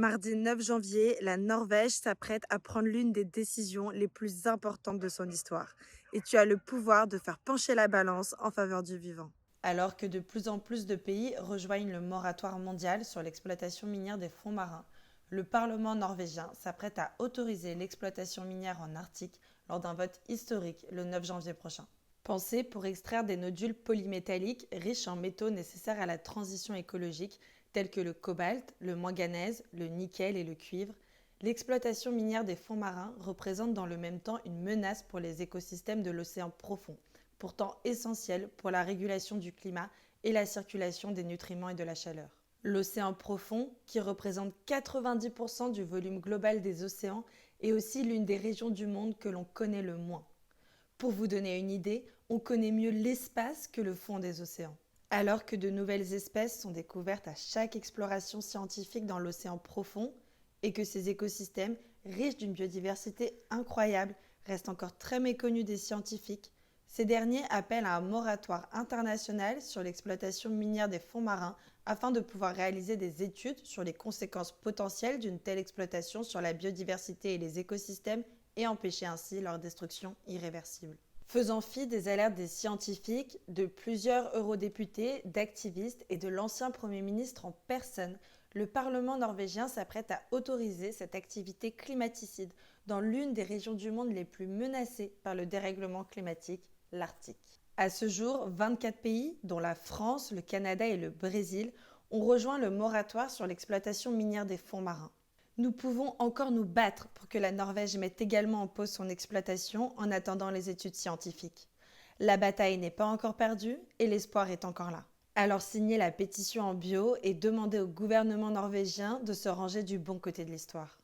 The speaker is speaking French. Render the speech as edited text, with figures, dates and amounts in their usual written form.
Mardi 9 janvier, la Norvège s'apprête à prendre l'une des décisions les plus importantes de son histoire. Et tu as le pouvoir de faire pencher la balance en faveur du vivant. Alors que de plus en plus de pays rejoignent le moratoire mondial sur l'exploitation minière des fonds marins, le Parlement norvégien s'apprête à autoriser l'exploitation minière en Arctique lors d'un vote historique le 9 janvier prochain. Pensé pour extraire des nodules polymétalliques riches en métaux nécessaires à la transition écologique, tels que le cobalt, le manganèse, le nickel et le cuivre, l'exploitation minière des fonds marins représente dans le même temps une menace pour les écosystèmes de l'océan profond, pourtant essentiels pour la régulation du climat et la circulation des nutriments et de la chaleur. L'océan profond, qui représente 90% du volume global des océans, est aussi l'une des régions du monde que l'on connaît le moins. Pour vous donner une idée, on connaît mieux l'espace que le fond des océans. Alors que de nouvelles espèces sont découvertes à chaque exploration scientifique dans l'océan profond et que ces écosystèmes, riches d'une biodiversité incroyable, restent encore très méconnus des scientifiques, ces derniers appellent à un moratoire international sur l'exploitation minière des fonds marins afin de pouvoir réaliser des études sur les conséquences potentielles d'une telle exploitation sur la biodiversité et les écosystèmes et empêcher ainsi leur destruction irréversible. Faisant fi des alertes des scientifiques, de plusieurs eurodéputés, d'activistes et de l'ancien Premier ministre en personne, le Parlement norvégien s'apprête à autoriser cette activité climaticide dans l'une des régions du monde les plus menacées par le dérèglement climatique, l'Arctique. À ce jour, 24 pays, dont la France, le Canada et le Brésil, ont rejoint le moratoire sur l'exploitation minière des fonds marins. Nous pouvons encore nous battre pour que la Norvège mette également en pause son exploitation en attendant les études scientifiques. La bataille n'est pas encore perdue et l'espoir est encore là. Alors signez la pétition en bio et demandez au gouvernement norvégien de se ranger du bon côté de l'histoire.